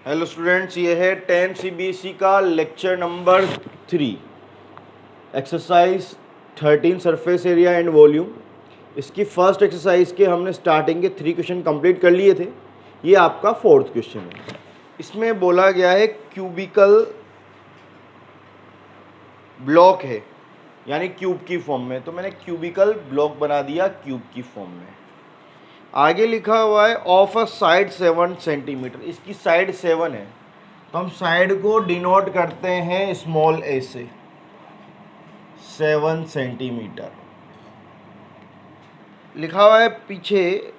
Hello students, ये है 10 CBSE का lecture number 3, exercise 13 surface area and volume. इसकी फर्स्ट एक्सरसाइज के हमने स्टार्टिंग के 3 क्वेश्चन कंप्लीट कर लिए थे। ये आपका 4th क्वेश्चन है। इसमें बोला गया है क्यूबिकल ब्लॉक है, यानी क्यूब की फॉर्म में। तो मैंने क्यूबिकल ब्लॉक बना दिया क्यूब की फॉर्म में। आगे लिखा हुआ है ऑफ अ साइड 7 सेंटीमीटर। इसकी साइड 7 है, तो हम साइड को डिनोट करते हैं स्मॉल ए से, 7 सेंटीमीटर। लिखा हुआ है पीछे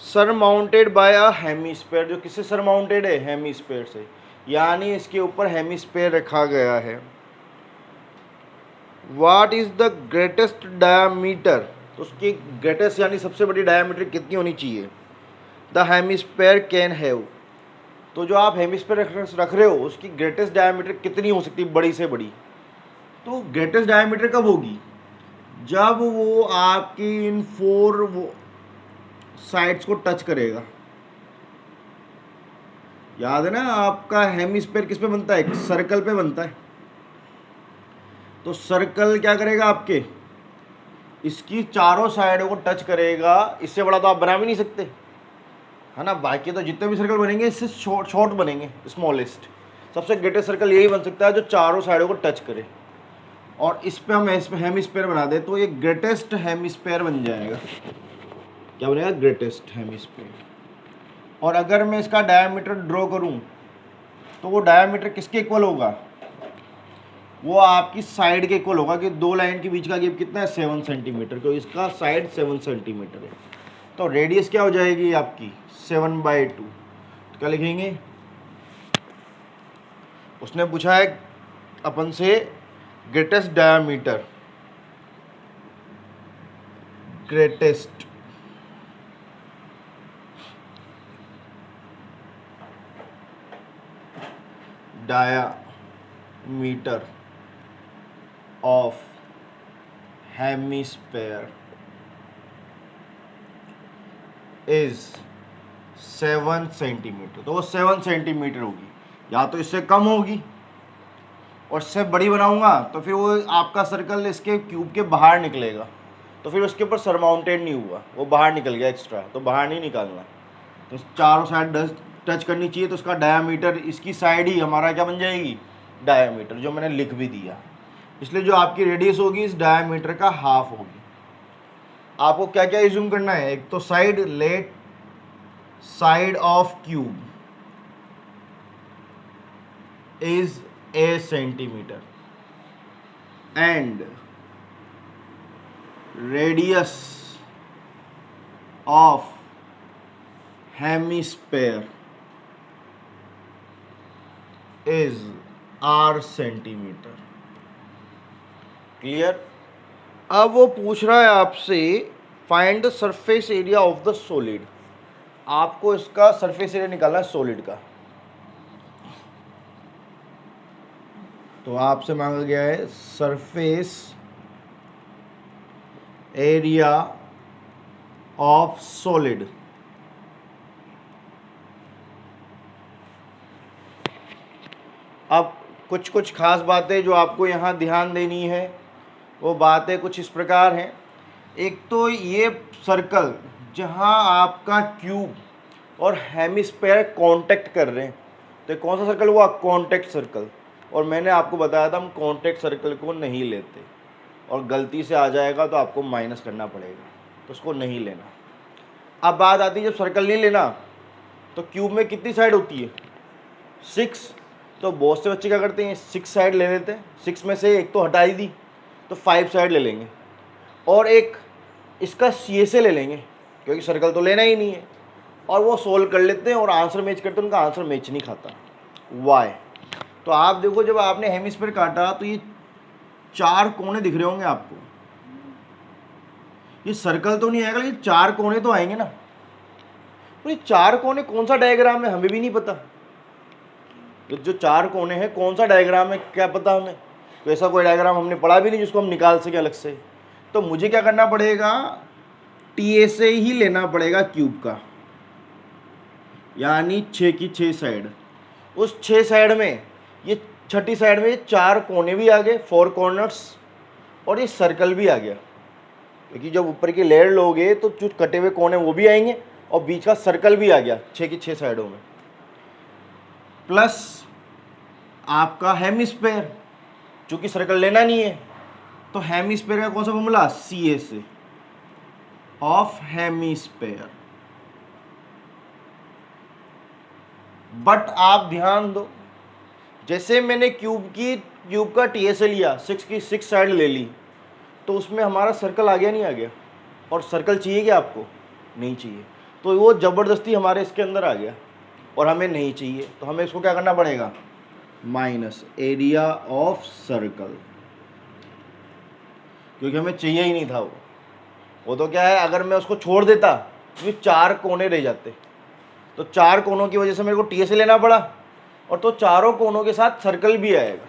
सरमाउंटेड बाय अ हेमिस्फीयर। जो किससे सरमाउंटेड है? हेमिस्फीयर से, यानी इसके ऊपर हेमिस्फीयर रखा गया है। What is the greatest diameter? तो उसकी ग्रेटेस्ट यानी सबसे बड़ी डायमीटर कितनी होनी चाहिए? The hemisphere can have. तो जो आप हेमिस्फीयर रख रहे हो उसकी ग्रेटेस्ट डायमीटर कितनी हो सकती है, बड़ी से बड़ी? तो ग्रेटेस्ट डायमीटर कब होगी? जब वो आपकी इन 4 साइड्स को टच करेगा। याद है ना, आपका हेमिस्फीयर किस पे बनता है? सर्कल पे बनता है। तो सर्कल क्या करेगा आपके? इसकी चारों साइडों को टच करेगा। इससे बड़ा तो आप बना भी नहीं सकते, है ना। बाकी तो जितने भी सर्कल बनेंगे इससे शॉर्ट बनेंगे, स्मॉलेस्ट। सबसे ग्रेटेस्ट सर्कल यही बन सकता है जो चारों साइडों को टच करे। और इस पे हम हेमिस्फीयर बना दे तो ये ग्रेटेस्ट हेमिस्फीयर बन जाएगा। क्या बनेगा? Greatest hemisphere. और अगर मैं इसका डायमीटर ड्रॉ करूं तो वो डायमीटर किसके इक्वल होगा? वो आपकी साइड के इक्वल होगा, कि 2 लाइन के बीच का गैप कितना है? 7 सेंटीमीटर। तो इसका साइड 7 सेंटीमीटर है। तो रेडियस क्या हो जाएगी आपकी? 7/2। तो क्या लिखेंगे? उसने पूछा है अपन से greatest diameter, greatest diameter of hemisphere is 7 centimetre. तो वो 7 सेंटीमीटर होगी, या तो इससे कम होगी। और इससे बड़ी बनाऊंगा तो फिर वो आपका सर्कल इसके क्यूब के बाहर निकलेगा, तो फिर उसके ऊपर सरमाउंटेड नहीं हुआ, वो बाहर निकल गया एक्स्ट्रा, तो बाहर नहीं निकालना। तो चारों साइड टच करनी चाहिए। तो उसका डायामीटर, इसकी साइड ही हमारा क्या बन जाएगी? डायामीटर, जो मैंने लिख भी दिया। इसलिए जो आपकी रेडियस होगी इस डायामीटर का हाफ होगी। आपको क्या क्या एज्यूम करना है? एक तो side, let side of cube is a centimetre and radius of hemisphere is r centimetre. Clear? अब वो पूछ रहा है आपसे find the surface area of the solid. आपको इसका सरफेस एरिया निकालना है सॉलिड का। तो आपसे मांगा गया है सरफेस एरिया ऑफ सॉलिड। अब कुछ कुछ खास बातें जो आपको यहाँ ध्यान देनी है, वो बातें कुछ इस प्रकार हैं। एक तो ये सर्कल जहाँ आपका क्यूब और हेमिस्फीयर कांटेक्ट कर रहे हैं, तो कौन सा सर्कल हुआ? Contact circle. और मैंने आपको बताया था हम कांटेक्ट सर्कल को नहीं लेते, और गलती से आ जाएगा तो आपको माइनस करना पड़ेगा, तो उसको नहीं लेना। अब बात आती है जब सर्कल नहीं लेना तो क्यूब में कितनी साइड होती है? 6। तो बहुत से बच्चे क्या करते हैं, 6 साइड ले लेते हैं। 6 में से एक तो हटा ही दी, तो 5 साइड ले लेंगे, और एक इसका सी से ले लेंगे, क्योंकि सर्कल तो लेना ही नहीं है। और वो सोल्व कर लेते हैं और आंसर मैच करते हैं, उनका आंसर मैच नहीं खाता। वाई? तो आप देखो, जब आपने हेमिस्फीयर काटा तो ये 4 कोने दिख रहे होंगे आपको। ये सर्कल तो नहीं आएगा, लेकिन 4 कोने तो आएंगे ना। तो ये 4 कोने कौन सा डायग्राम है हमें भी नहीं पता। जो 4 कोने हैं कौन सा डायग्राम है क्या पता हमें? तो ऐसा कोई डायग्राम हमने पढ़ा भी नहीं जिसको हम निकाल सके अलग से। तो मुझे क्या करना पड़ेगा? टी से ही लेना पड़ेगा क्यूब का, यानी 6 की 6 साइड। उस 6 साइड में, ये छठी साइड में 4 कोने भी आ गए, 4 कॉर्नर्स, और ये सर्कल भी आ गया, क्योंकि जब ऊपर की लेयर लोगे तो जो कटे हुए कोने वो भी आएंगे और बीच का सर्कल भी आ गया 6 की 6 साइडों में, प्लस आपका हेमिस्फेयर, चूंकि सर्कल लेना नहीं है तो हेमिस्फेयर का कौन सा formula, CA of hemisphere. But आप ध्यान दो, जैसे मैंने क्यूब का TSA लिया, 6 की 6 साइड ले ली, तो उसमें हमारा सर्कल आ गया नहीं आ गया, और सर्कल चाहिए क्या आपको, नहीं चाहिए, तो वो ज़बरदस्ती हमारे इसके अंदर आ गया और हमें नहीं चाहिए, तो हमें इसको क्या करना पड़ेगा, माइनस एरिया ऑफ सर्कल, क्योंकि हमें चाहिए ही नहीं था वो तो क्या है, अगर मैं उसको छोड़ देता तो 4 कोने रह जाते, तो 4 कोनों की वजह से मेरे को TSA लेना पड़ा, और तो चारों कोनों के साथ सर्कल भी आएगा,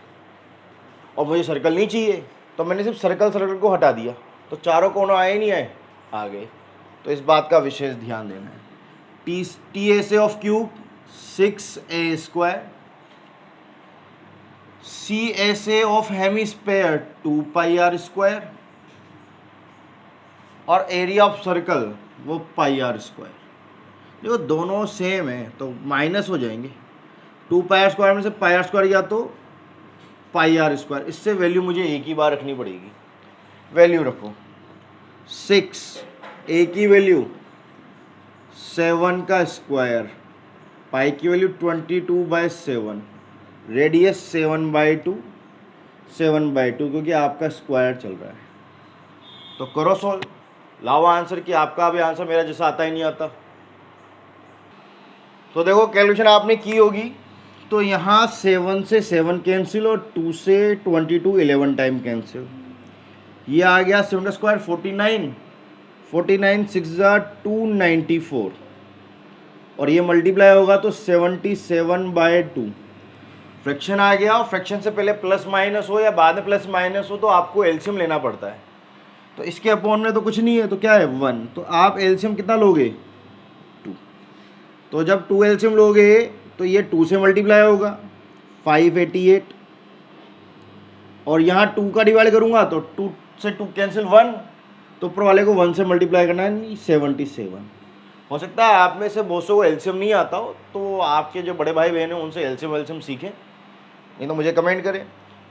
और मुझे सर्कल नहीं चाहिए, तो मैंने सिर्फ सर्कल को हटा दिया, तो चारों कोनों आए नहीं आए, आ गए। तो इस बात का विशेष ध्यान देना है। TSA of cube 6a², CSA of hemisphere 2πr², और एरिया ऑफ सर्कल वो πr²। देखो दोनों सेम है तो माइनस हो जाएंगे, 2πr² में से πr² गया तो πr², इससे वैल्यू मुझे एक ही बार रखनी पड़ेगी, वैल्यू रखो 6, a की वैल्यू 7 का स्क्वायर, पाई की वैल्यू 22/7, रेडियस 7/2, 7/2 क्योंकि आपका स्क्वायर चल रहा है। तो करो सॉल्व, लाओ आंसर कि आपका भी आंसर मेरा जैसा आता ही नहीं आता। तो देखो कैलकुलेशन आपने की होगी, तो यहाँ 7 से 7 कैंसिल और 2 से 22 11 टाइम कैंसिल, ये आ गया 7 का स्क्वायर 49, 6 294, और ये मल्टीप्लाई होगा तो 77/2, फ्रैक्शन आ गया, और फ्रैक्शन से पहले प्लस माइनस हो या बाद में प्लस माइनस हो तो आपको एलसीएम लेना पड़ता है, तो इसके अपॉन में तो कुछ नहीं है, तो क्या है 1, तो आप एलसीएम कितना लोगे 2, तो जब 2 एलसीएम लोगे तो ये 2 से मल्टीप्लाई होगा 588, और यहाँ 2 का डिवाइड करूँगा तो 2 से 2 कैंसिल 1, तो ऊपर वाले को 1 से मल्टीप्लाई करना है 77। हो सकता है आप में से बहुत से को एलसीएम नहीं आता हो, तो आपके जो बड़े भाई बहन हैं उनसे एलसीएम सीखें, नहीं तो मुझे कमेंट करें।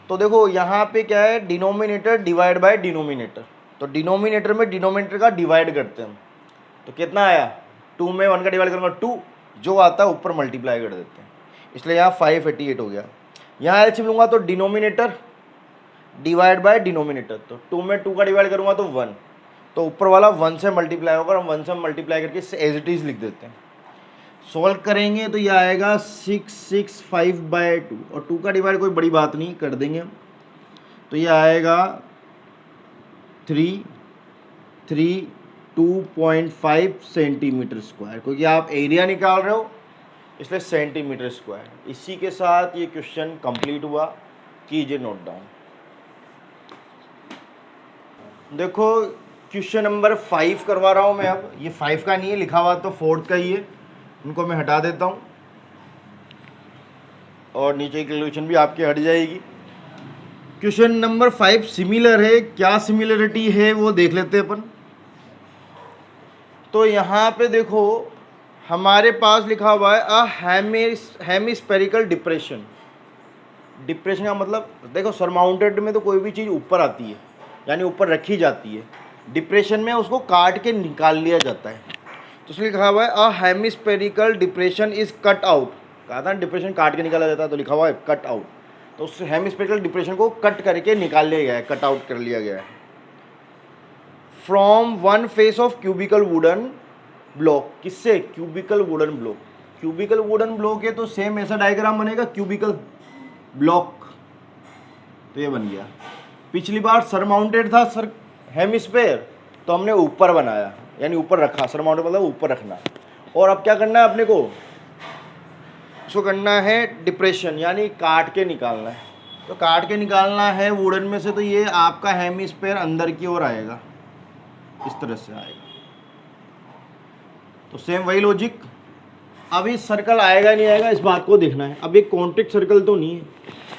तो देखो यहाँ पे क्या है, डिनोमिनेटर डिवाइड बाय डिनोमिनेटर, तो डिनोमिनेटर में डिनोमिनेटर का डिवाइड करते हैं, तो कितना आया 2 में 1 का डिवाइड करूँगा 2, जो आता है ऊपर मल्टीप्लाई कर देते हैं, इसलिए यहाँ 588 हो गया। यहाँ एलसीएम लूँगा तो डिनोमिनेटर डिवाइड बाय डिनोमिनेटर, तो 2 में 2 का डिवाइड करूँगा तो 1, तो ऊपर वाला 1 से मल्टीप्लाई होगा, हम 1 से मल्टीप्लाई करके इसे एज इट इज़ लिख देते हैं। सॉल्व करेंगे तो ये आएगा 665/2, और 2 का डिवाइड कोई बड़ी बात नहीं, कर देंगे हम, तो ये आएगा 332.5 सेंटीमीटर स्क्वायर, क्योंकि आप एरिया निकाल रहे हो इसलिए सेंटीमीटर स्क्वायर। इसी के साथ ये क्वेश्चन कंप्लीट हुआ, कीजिए नोट डाउन। देखो क्वेश्चन नंबर 5 करवा रहा हूँ मैं, अब ये 5 का नहीं है लिखा हुआ, तो 4th का ही है, उनको मैं हटा देता हूँ और नीचे की कैलकुलेशन भी आपकी हट जाएगी। क्वेश्चन नंबर 5 सिमिलर है, क्या सिमिलरिटी है वो देख लेते हैं अपन। तो यहाँ पे देखो हमारे पास लिखा हुआ है अ हेमिस्फेरिकल डिप्रेशन। डिप्रेशन का मतलब देखो सरमाउंटेड में तो कोई भी चीज़ ऊपर आती है, यानी ऊपर रखी जाती है, डिप्रेशन में उसको काट के निकाल लिया जाता है, तो इसलिए लिखा हुआ है a hemispherical depression is cut out. कहा था डिप्रेशन काट के निकाला जाता है, तो लिखा हुआ है कट आउट, तो उस हेमिस्फेरिकल डिप्रेशन को कट करके निकाल लिया गया है, कट आउट कर लिया गया है from one face of cubical wooden block. किससे, cubical wooden block. Cubical wooden block है तो सेम ऐसा डायग्राम बनेगा क्यूबिकल ब्लॉक, तो ये बन गया। पिछली बार सरमाउंटेड था सर हेमिस्फेयर, तो हमने ऊपर बनाया, यानी ऊपर रखा, सरमाउंटेड मतलब ऊपर रखना। और अब क्या करना है अपने को, इसको करना है डिप्रेशन, यानी काट के निकालना है। तो काट के निकालना है वुडन में से, तो ये आपका हेमिस्फेयर अंदर की ओर आएगा, इस तरह से आएगा। तो सेम वही लॉजिक, अब इस सर्कल आएगा नहीं आएगा इस बात को देखना है। अब ये कॉन्ट्रिक सर्कल तो नहीं है,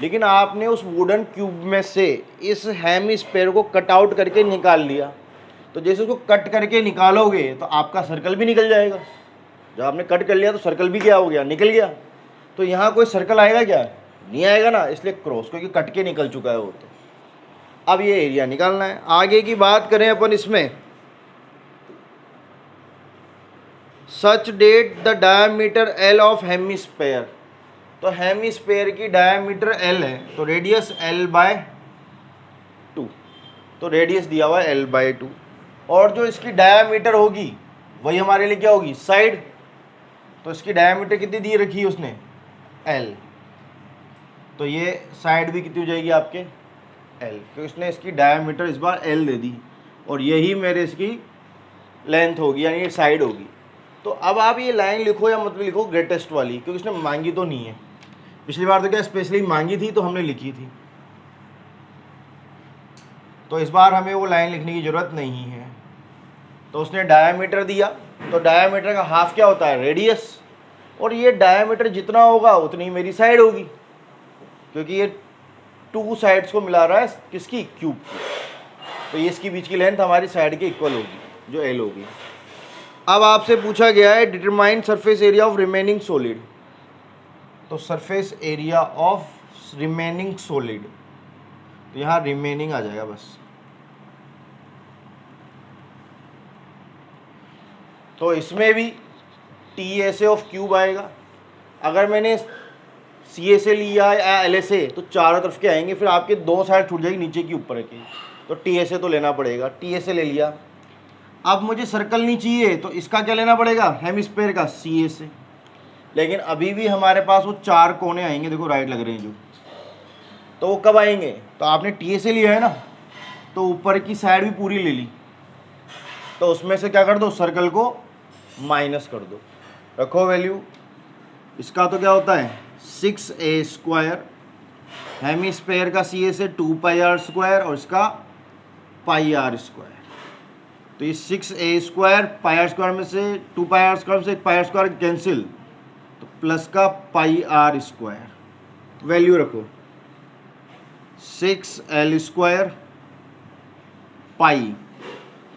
लेकिन आपने उस वुडन क्यूब में से इस हेमिस्फीयर को कट आउट करके निकाल लिया, तो जैसे उसको कट करके निकालोगे तो आपका सर्कल भी निकल जाएगा। जब आपने कट कर लिया तो सर्कल भी क्या हो गया, निकल गया। तो यहाँ कोई सर्कल आएगा क्या, नहीं आएगा ना, इसलिए क्रॉस, क्योंकि कट के निकल चुका है वो। तो अब ये एरिया निकालना है। आगे की बात करें अपन इसमें, such that the diameter L of hemisphere. तो हेमिस्फीयर की डायमीटर एल है, तो रेडियस एल बाय 2, तो रेडियस दिया हुआ है एल बाय 2, और जो इसकी डायमीटर होगी वही हमारे लिए क्या होगी, साइड। तो इसकी डायमीटर कितनी दी रखी है उसने, एल, तो ये साइड भी कितनी हो जाएगी आपके, एल, तो इसने इसकी डायमीटर इस बार एल दे दी, और यही मेरे इसकी लेंथ होगी, यानी ये साइड होगी। तो अब आप ये लाइन लिखो या मतलब लिखो ग्रेटेस्ट वाली, क्योंकि इसने मांगी तो नहीं है। पिछली बार तो क्या स्पेशली मांगी थी तो हमने लिखी थी, तो इस बार हमें वो लाइन लिखने की ज़रूरत नहीं है। तो उसने डायमीटर दिया, तो डायमीटर का हाफ क्या होता है, रेडियस, और ये डायमीटर जितना होगा उतनी मेरी साइड होगी, क्योंकि ये 2 साइड्स को मिला रहा है किसकी, क्यूब की। तो ये इसकी बीच की लेंथ हमारी साइड के इक्वल होगी, जो एल होगी। अब आपसे पूछा गया है determine surface area of remaining solid. तो surface area of remaining solid, तो यहाँ रिमेनिंग आ जाएगा बस। तो इसमें भी T S A of cube आएगा। अगर मैंने सी एस ए लिया या एल एस ए तो चारों तरफ के आएंगे, फिर आपके 2 साइड छूट जाएगी नीचे की ऊपर की, तो टी एस ए तो लेना पड़ेगा। टी एस ए ले लिया। अब मुझे सर्कल नहीं चाहिए, तो इसका क्या लेना पड़ेगा, हेमिस्फीयर का सी एस ए। लेकिन अभी भी हमारे पास वो 4 कोने आएंगे, देखो राइट लग रहे हैं जो, तो वो कब आएंगे, तो आपने टी एस ए लिया है ना, तो ऊपर की साइड भी पूरी ले ली, तो उसमें से क्या कर दो, सर्कल को माइनस कर दो, रखो वैल्यू। इसका तो क्या होता है 6a², हेमिस्फीयर का सी एस ए 2πr², और इसका πr²। तो ये 6a², πr² में से 2πr² से 1πr² कैंसिल, तो प्लस का πr², वैल्यू रखो 6l² पाई।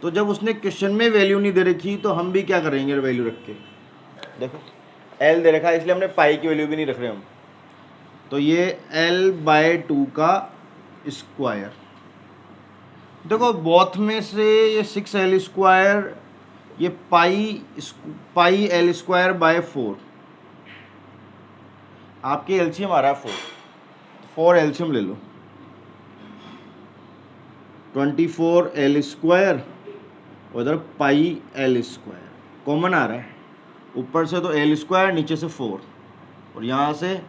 तो जब उसने क्वेश्चन में वैल्यू नहीं दे रखी तो हम भी क्या करेंगे, वैल्यू रख के, देखो एल दे रखा है इसलिए हमने पाई की वैल्यू भी नहीं रख रहे हम। तो ये l/2 का स्क्वायर, देखो बोथ में से ये 6l², ये πl²/4, आपके एलसीएम आ रहा है 4 एलसीएम ले लो, 24l², उधर πl² कॉमन आ रहा है, ऊपर से तो l², नीचे से 4, और यहाँ से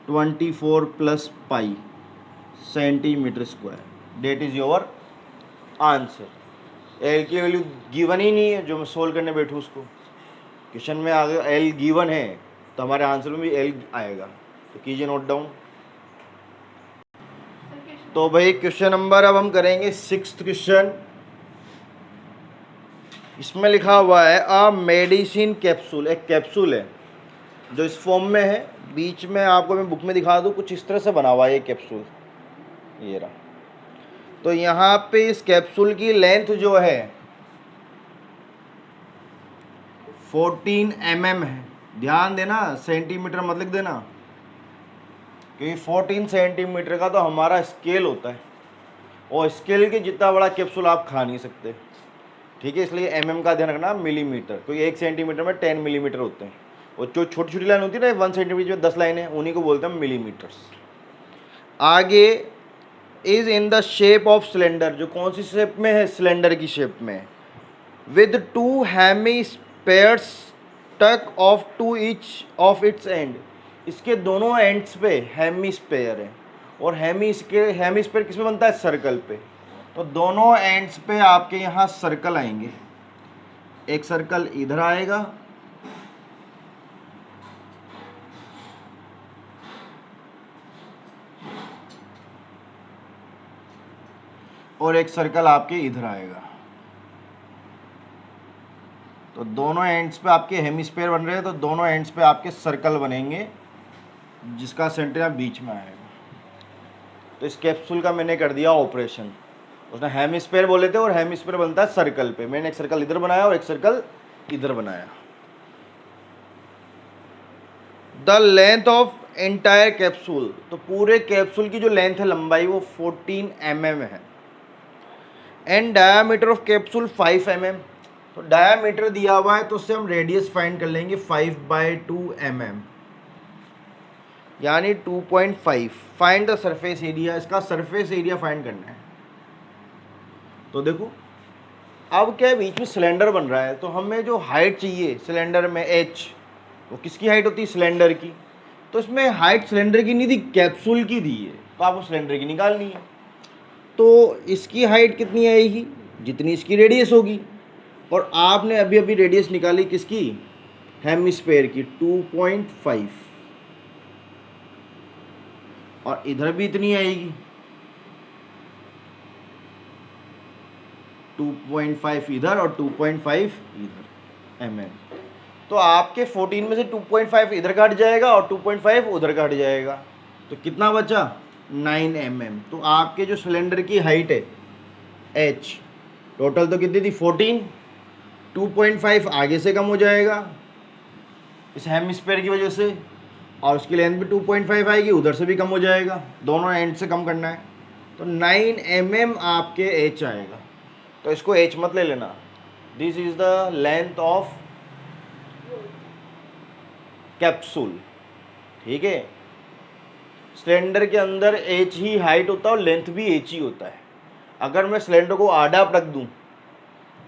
24 + π cm², that is your answer. L की वैल्यू गिवन ही नहीं है जो मैं सोल्व करने बैठूँ उसको, क्वेश्चन में आगे एल गिवन है तो हमारे आंसर में भी एल आएगा, तो कीजिए नोट डाउन। तो भाई क्वेश्चन नंबर अब हम करेंगे 6th क्वेश्चन। इसमें लिखा हुआ है अ मेडिसिन कैप्सूल, एक कैप्सूल है जो इस फॉर्म में है, बीच में आपको मैं बुक में दिखा दूँ, कुछ इस तरह से बना हुआ है ये कैप्सूल, ये रहा। तो यहाँ पे इस कैप्सूल की लेंथ जो है 14 mm है, ध्यान देना, सेंटीमीटर मत लिख देना, क्योंकि 14 सेंटीमीटर का तो हमारा स्केल होता है, और स्केल के जितना बड़ा कैप्सूल आप खा नहीं सकते, ठीक है। इसलिए mm का ध्यान रखना, मिलीमीटर, क्योंकि 1 सेंटीमीटर में 10 मिलीमीटर होते हैं, और जो छोटी छोटी लाइन होती है ना 1 सेंटीमीटर में 10 लाइनें, उन्हीं को बोलते हैं मिलीमीटर्स। आगे is in the shape of cylinder, जो कौन सी शेप में है, सिलेंडर की शेप में, with 2 hemispheres stuck of to each of its end, इसके दोनों एंड्स पे हेमिस्फीयर है, और हेमिस्फीयर किस में बनता है, सर्कल पे। तो दोनों एंड्स पे आपके यहाँ सर्कल आएंगे, एक सर्कल इधर आएगा, और एक सर्कल आपके इधर आएगा। तो दोनों एंड्स पे आपके हेमिस्फीयर बन रहे हैं, तो दोनों एंड्स पे आपके सर्कल बनेंगे जिसका सेंटर यहाँ बीच में आएगा। तो इस कैप्सूल का मैंने कर दिया ऑपरेशन। उसने हेमिस्फीयर बोले थे और हेमिस्फीयर बनता है सर्कल पे, मैंने एक सर्कल इधर बनाया और एक सर्कल इधर बनाया। The length of entire capsule, तो पूरे कैप्सूल की जो लेंथ है, लंबाई, वो 14 mm है। And diameter of capsule 5 mm। तो डायामीटर दिया हुआ है तो उससे हम रेडियस फाइंड कर लेंगे 5/2 mm, यानी 2.5। फाइंड द सरफेस एरिया, इसका सरफेस एरिया फाइंड करना है। तो देखो अब क्या है, बीच में सिलेंडर बन रहा है, तो हमें जो हाइट चाहिए सिलेंडर में h, वो किसकी हाइट होती है, सिलेंडर की। तो इसमें हाइट सिलेंडर की नहीं दी, कैप्सूल की दी है, तो आपको सिलेंडर की निकालनी है। तो इसकी हाइट कितनी आएगी, जितनी इसकी रेडियस होगी। और आपने अभी अभी रेडियस निकाली किसकी, हेमिस्फीयर की, 2.5। और इधर भी इतनी आएगी, 2.5 इधर और 2.5 इधर mm। तो आपके 14 में से 2.5 इधर का हट जाएगा और 2.5 उधर का हट जाएगा, तो कितना बचा, 9 mm। तो आपके जो सिलेंडर की हाइट है h, टोटल तो कितनी थी, 14, 2.5 आगे से कम हो जाएगा इस हेमिस्फीयर की वजह से, और उसकी लेंथ भी 2.5 आएगी, उधर से भी कम हो जाएगा, दोनों एंड से कम करना है। तो 9 mm आपके h आएगा। तो इसको h मत ले लेना, this is the length of capsule, ठीक है। सिलेंडर के अंदर h ही हाइट होता है और लेंथ भी h ही होता है। अगर मैं सिलेंडर को आधा रख दूं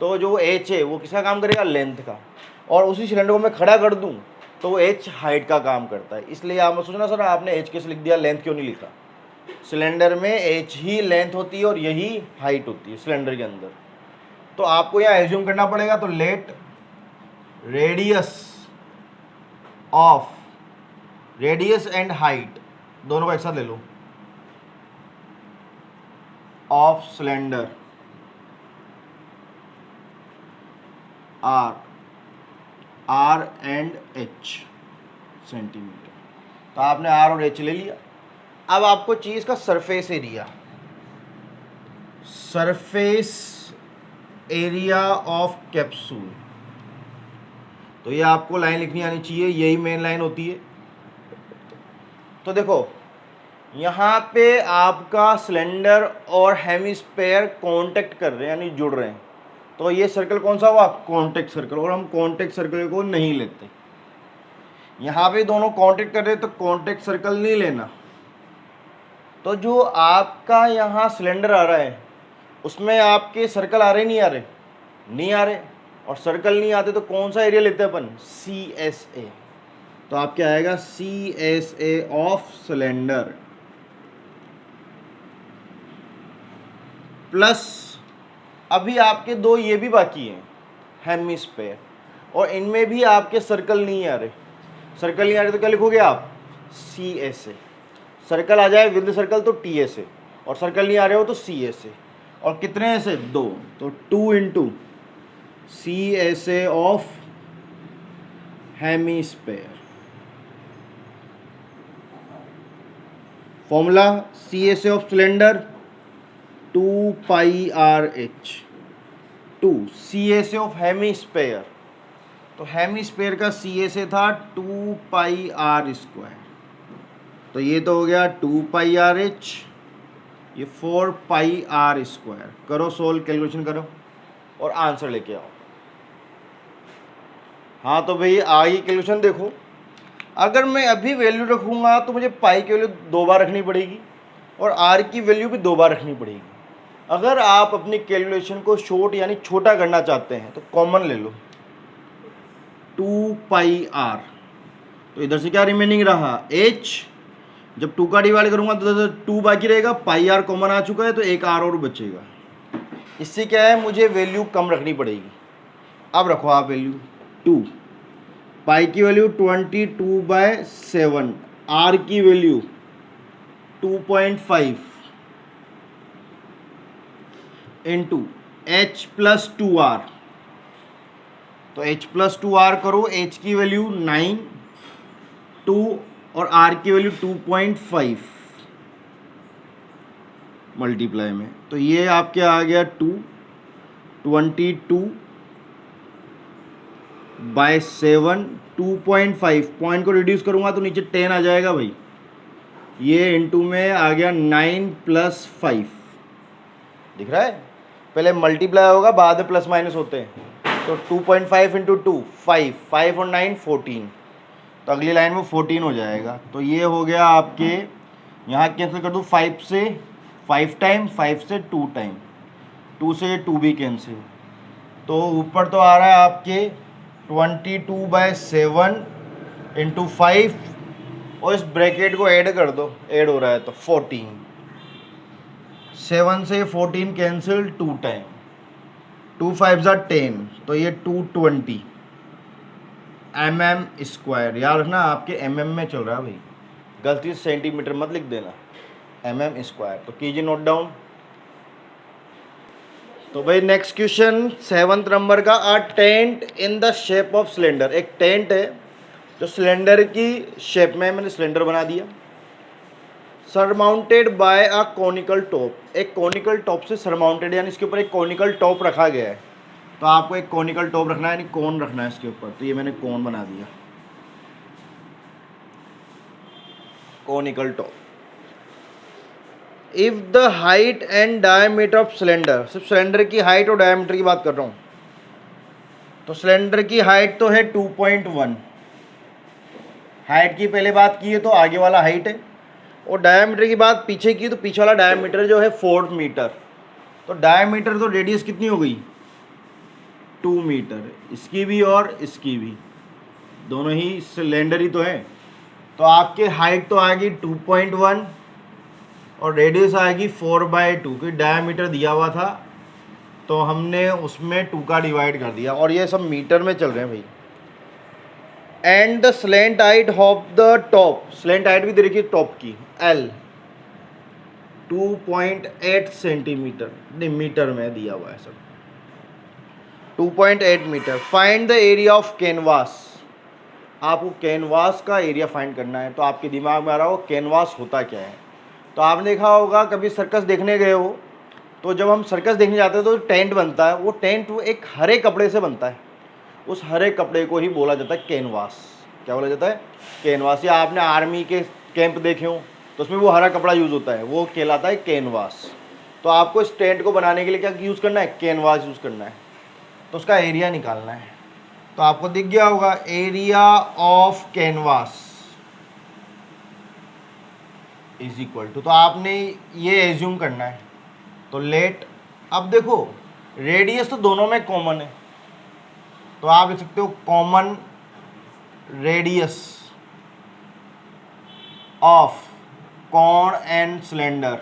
तो जो h है वो किसका काम करेगा, लेंथ का, और उसी सिलेंडर को मैं खड़ा कर दूं तो वो h हाइट का काम करता है। इसलिए आप मत सोचना सर आपने h कैसे लिख दिया, लेंथ क्यों नहीं लिखा। सिलेंडर में h ही लेंथ होती है और यही हाइट होती है सिलेंडर के अंदर। तो आपको यहाँ एज्यूम करना पड़ेगा, तो लेट रेडियस एंड हाइट दोनों को एक साथ ले लो, of cylinder R and H centimetre. तो आपने आर और एच ले लिया। अब आपको चाहिए इसका सरफेस एरिया ऑफ कैप्सूल। तो ये आपको लाइन लिखनी आनी चाहिए, यही मेन लाइन होती है। तो देखो यहाँ पे आपका सिलेंडर और हेमिस्फीयर कांटेक्ट कर रहे हैं, यानी जुड़ रहे हैं। तो ये सर्कल कौन सा हुआ, कांटेक्ट सर्कल, और हम कांटेक्ट सर्कल को नहीं लेते। यहाँ पे दोनों कांटेक्ट कर रहे हैं तो कांटेक्ट सर्कल नहीं लेना। तो जो आपका यहाँ सिलेंडर आ रहा है उसमें आपके सर्कल आ रहे नहीं आ रहे, नहीं आ रहे, और सर्कल नहीं आते तो कौन सा एरिया लेते हैं अपन, CSA। तो आप क्या आएगा, CSA ऑफ सिलेंडर प्लस अभी आपके दो ये भी बाकी हैं, हेमिस्फीयर, और इनमें भी आपके सर्कल नहीं आ रहे। सर्कल नहीं आ रहे तो क्या लिखोगे आप, CSA। सर्कल आ जाए विद सर्कल तो TSA, और सर्कल नहीं आ रहे हो तो CSA। और कितने ऐसे, दो, तो 2 into CSA of hemisphere. Formula CSA of cylinder 2πRh, 2 CSA of hemisphere, तो हेमिस्फीयर का CSA था 2πr²। तो ये तो हो गया 2πRh, ये 4πr²। करो सोल्व, कैलकुलेशन करो और आंसर लेके आओ। हाँ तो भाई आगे कैलकुलेशन देखो, अगर मैं अभी वैल्यू रखूँगा तो मुझे पाई की वैल्यू 2 बार रखनी पड़ेगी और आर की वैल्यू भी 2 बार रखनी पड़ेगी। अगर आप अपनी कैलकुलेशन को शॉर्ट यानी छोटा करना चाहते हैं तो कॉमन ले लो, 2πr। तो इधर से क्या रिमेनिंग रहा, h। जब 2 का डिवाइड करूंगा तो 2 बाकी रहेगा, πr कॉमन आ चुका है तो एक r और बचेगा। इससे क्या है, मुझे वैल्यू कम रखनी पड़ेगी। अब रखो आप वैल्यू 2, पाई की वैल्यू 22/7, r की वैल्यू 2.5 इंटू h + 2r। तो h प्लस 2r करो, h की वैल्यू 9, 2 और r की वैल्यू 2.5 मल्टीप्लाई में, तो ये आपके आ गया 22/7, 2.5 पॉइंट को रिड्यूस करूँगा तो नीचे 10 आ जाएगा भाई। ये इंटू में आ गया 9 + 5, दिख रहा है, पहले मल्टीप्लाई होगा बाद में प्लस माइनस होते हैं। तो 2.5 × 2 5, 5 और 9 14, तो अगली लाइन में 14 हो जाएगा। तो ये हो गया आपके, यहाँ कैंसिल कर दूँ 5 से 5 टाइम, 5 से 2 टाइम, 2 से 2 भी कैंसिल, तो ऊपर तो आ रहा है आपके 22/7 × 5, और इस ब्रैकेट को ऐड कर दो, ऐड हो रहा है तो 14, 7 से 14 कैंसिल, 2 टाइम, 2 5 = 10, तो ये 220 mm²। याद रखना आपके mm में चल रहा है भाई, गलती से सेंटीमीटर मत लिख देना, mm²। तो कीजिए नोट डाउन। तो भाई नेक्स्ट क्वेश्चन 7th नंबर का, a tent in the shape of cylinder. एक टेंट है जो सिलेंडर की शेप में, मैंने सिलेंडर बना दिया, surmounted bye a conical top, एक कॉनिकल टॉप से सरमाउंटेड, यानी इसके ऊपर एक कॉनिकल टॉप रखा गया है। तो आपको एक कॉनिकल टॉप रखना है, यानी कोन रखना है इसके ऊपर, तो ये मैंने कोन बना दिया, conical top. If the height and diameter of cylinder, सिर्फ सिलेंडर की हाइट और डायमीटर की बात कर रहा हूँ, तो सिलेंडर की हाइट तो है 2.1, हाइट की पहले बात की है तो आगे वाला हाइट है, और डायमीटर की बात पीछे की तो पीछे वाला डायमीटर जो है 4 मीटर। तो डायमीटर तो रेडियस कितनी हो गई, 2 मीटर, इसकी भी और इसकी भी, दोनों ही सिलेंडर ही तो है। तो आपके हाइट तो आएगी 2.1 और रेडियस आएगी 4/2, क्योंकि डायमीटर दिया हुआ था तो हमने उसमें 2 का डिवाइड कर दिया, और ये सब मीटर में चल रहे हैं भाई। And the slant height of the top, slant height भी दे रखी है टॉप की, L 2.8 सेंटीमीटर, नहीं मीटर में दिया हुआ है सब, 2.8 metre. Find the area of canvas, आपको कैनवास का एरिया फाइंड करना है। तो आपके दिमाग में आ रहा हो कैनवास होता क्या है, तो आपने देखा होगा कभी सर्कस देखने गए हो, तो जब हम सर्कस देखने जाते हैं तो टेंट बनता है, वो टेंट वो एक हरे कपड़े से बनता है, उस हरे कपड़े को ही बोला जाता है कैनवास। क्या बोला जाता है, कैनवास। या आपने आर्मी के कैंप देखे हो तो उसमें वो हरा कपड़ा यूज़ होता है, वो कहलाता है कैनवास। तो आपको इस टेंट को बनाने के लिए क्या यूज़ करना है, कैनवास यूज़ करना है। तो उसका एरिया निकालना है, तो आपको दिख गया होगा area of canvas is equal to, तो आपने ये एज्यूम करना है। तो लेट, अब देखो रेडियस तो दोनों में कॉमन है, तो आप लिख सकते हो common radius of cone and cylinder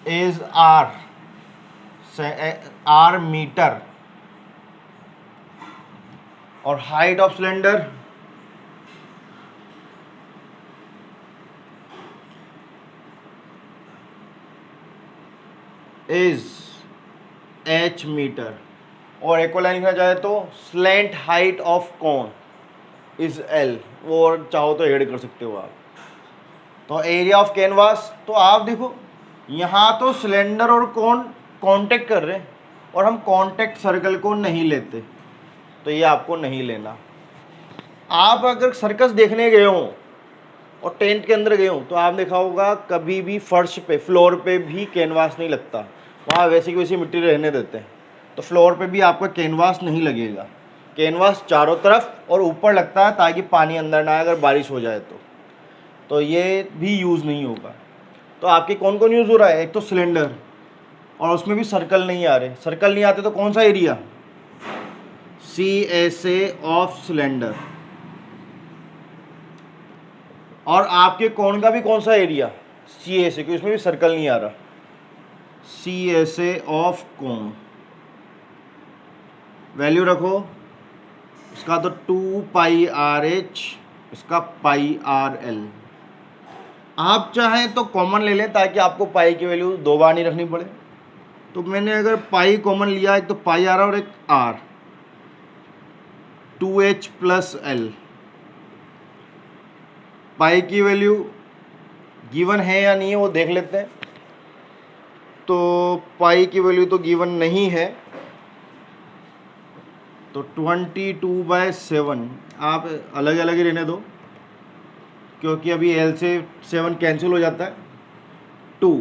is R metre, और height of cylinder is h metre. और एक और लाइन लिखना चाहे तो slant height of cone is L, वो और चाहो तो ऐड कर सकते हो आप। तो एरिया ऑफ कैनवास, तो आप देखो यहाँ तो सिलेंडर और कोन कांटेक्ट कर रहे हैं, और हम कांटेक्ट सर्कल को नहीं लेते, तो ये आपको नहीं लेना। आप अगर सर्कस देखने गए हो और टेंट के अंदर गए हो तो आप देखा होगा कभी भी फर्श पे, फ्लोर पे भी कैनवास नहीं लगता, वहाँ वैसी की वैसी मिट्टी रहने देते हैं, तो फ्लोर पे भी आपका कैनवास नहीं लगेगा। कैनवास चारों तरफ और ऊपर लगता है ताकि पानी अंदर ना आए अगर बारिश हो जाए तो ये भी यूज़ नहीं होगा। तो आपके कौन कौन यूज़ हो रहा है, एक तो सिलेंडर, और उसमें भी सर्कल नहीं आ रहे, सर्कल नहीं आते तो कौन सा एरिया, CSA ऑफ सिलेंडर, और आपके कोन का भी कौन सा एरिया, CSA, क्योंकि उसमें भी सर्कल नहीं आ रहा, CSA ऑफ कोन। वैल्यू रखो इसका तो 2πRH, इसका πRL। आप चाहें तो कॉमन ले लें ताकि आपको पाई की वैल्यू 2 बार नहीं रखनी पड़े, तो मैंने अगर पाई कॉमन लिया, एक तो पाई आ रहा और एक आर, 2h प्लस एल। पाई की वैल्यू गिवन है या नहीं है वो देख लेते हैं। तो पाई की वैल्यू तो गिवन नहीं है, तो 22/7 आप अलग अलग ही रहने दो, क्योंकि अभी एल से 7 कैंसिल हो जाता है। 2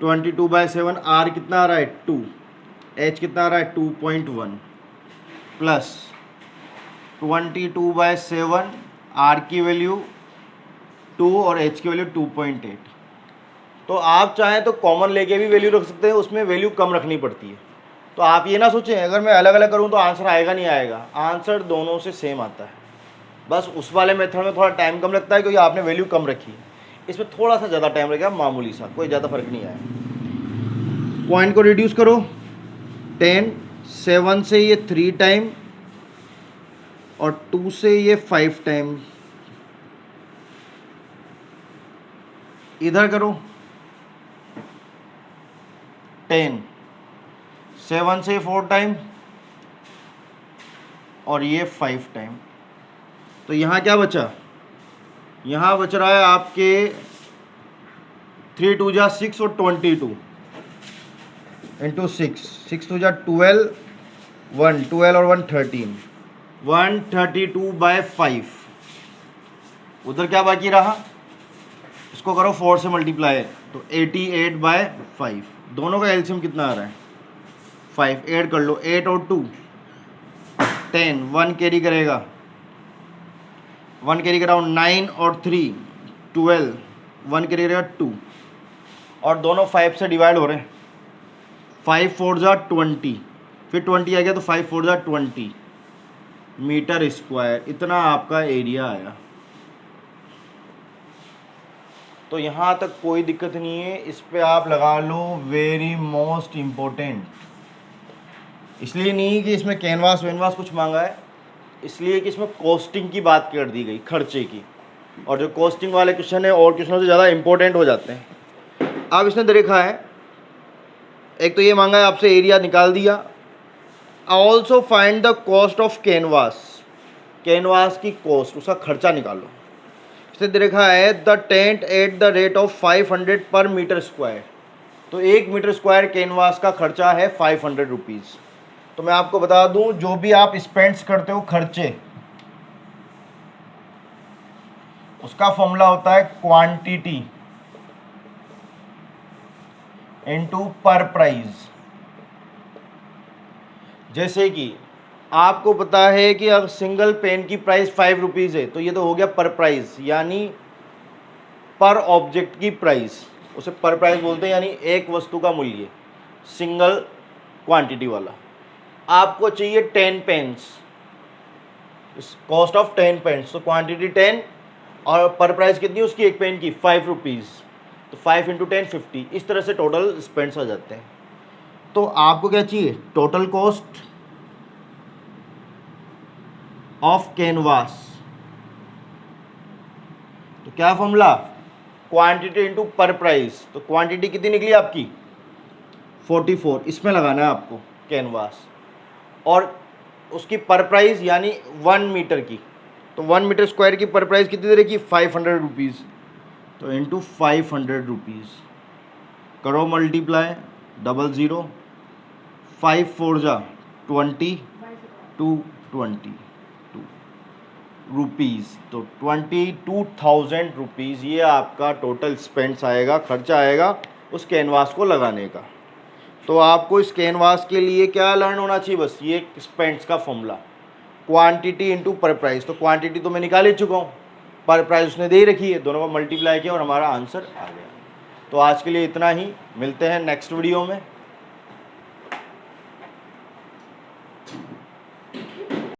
22/7, आर कितना आ रहा है 2, एच कितना आ रहा है 2.1 प्लस 22/7, आर की वैल्यू 2 और एच की वैल्यू 2.8। तो आप चाहें तो कॉमन लेके भी वैल्यू रख सकते हैं, उसमें वैल्यू कम रखनी पड़ती है। तो आप ये ना सोचें अगर मैं अलग अलग करूँ तो आंसर आएगा नहीं आएगा, आंसर दोनों से सेम आता है। बस उस वाले मेथड में थोड़ा टाइम कम लगता है क्योंकि आपने वैल्यू कम रखी है, इसमें थोड़ा सा ज़्यादा टाइम लगेगा, मामूली सा, कोई ज़्यादा फर्क नहीं आया। पॉइंट को रिड्यूस करो, 10, 7 से ये 3 टाइम और 2 से ये 5 टाइम, इधर करो 10, 7 से 4 टाइम और ये 5 टाइम। तो यहाँ क्या बचा, यहाँ बच रहा है आपके 3 2 जा 6 और 22 इंटू 6, 6 2 जा 12, 1 12 और 1 13, 132/5। उधर क्या बाकी रहा, इसको करो 4 से मल्टीप्लाई, तो 88/5। दोनों का एलसीएम कितना आ रहा है 5, ऐड कर लो, 8 और 2 10, 1 कैरी करेगा, 1 कैरी कराओ, 9 और 3 12, 1 कैरी करेगा 2, और दोनों 5 से डिवाइड हो रहे हैं, 5 4 जा 20, फिर 20 आ गया तो 5 4 जा 20 मीटर स्क्वायर, इतना आपका एरिया आया। तो यहाँ तक कोई दिक्कत नहीं है, इस पे आप लगा लो वेरी मोस्ट इम्पोर्टेंट। इसलिए नहीं कि इसमें कैनवास वैनवास कुछ मांगा है, इसलिए कि इसमें कॉस्टिंग की बात कर दी गई, खर्चे की, और जो कॉस्टिंग वाले क्वेश्चन है और क्वेश्चनों से ज़्यादा इंपॉर्टेंट हो जाते हैं। अब इसने देखा है, एक तो ये मांगा है आपसे, एरिया निकाल दिया। Also find the cost of canvas, canvas की कॉस्ट, उसका खर्चा निकालो। इसने देखा है the tent at the rate of 500 पर मीटर स्क्वायर, तो 1 मीटर स्क्वायर कैनवास का खर्चा है 500 रुपीज़। तो मैं आपको बता दूं, जो भी आप स्पेंड्स करते हो खर्चे, उसका फॉर्मूला होता है क्वांटिटी इनटू पर प्राइस। जैसे कि आपको पता है कि अब सिंगल पेन की प्राइस 5 रुपीज़ है, तो ये तो हो गया पर प्राइस, यानी पर ऑब्जेक्ट की प्राइस, उसे पर प्राइस बोलते हैं, यानी एक वस्तु का मूल्य, सिंगल क्वांटिटी वाला। आपको चाहिए 10 पेन्स, कॉस्ट ऑफ 10 पेन्स, तो क्वांटिटी 10 और पर प्राइस कितनी उसकी, एक पेन की 5 रुपीज़, तो 5 × 10 50, इस तरह से टोटल स्पेंड्स आ जाते हैं। तो आपको क्या चाहिए, टोटल कॉस्ट ऑफ कैनवास। तो क्या फॉर्मूला, क्वांटिटी इनटू पर प्राइस। तो क्वांटिटी कितनी निकली आपकी 44, इसमें लगाना है आपको कैनवास, और उसकी पर प्राइस यानी 1 मीटर की, तो 1 मीटर स्क्वायर की पर प्राइस कितनी दे रखी 500 रुपीज़, तो इंटू 500 रुपीज़ करो मल्टीप्लाई, 00, 5 4 जा 20, 222 रुपीज़, तो 22,000 रुपीज़ ये आपका टोटल स्पेंड्स आएगा, खर्चा आएगा उस कैनवास को लगाने का। तो आपको इस कैनवास के लिए क्या लर्न होना चाहिए, बस ये स्पेंड्स का फॉर्मूला, क्वांटिटी इनटू पर प्राइस। तो क्वांटिटी तो मैं निकाल ही चुका हूँ, पर प्राइस उसने दे ही रखी है, दोनों को मल्टीप्लाई किया और हमारा आंसर आ गया। तो आज के लिए इतना ही, मिलते हैं नेक्स्ट वीडियो में।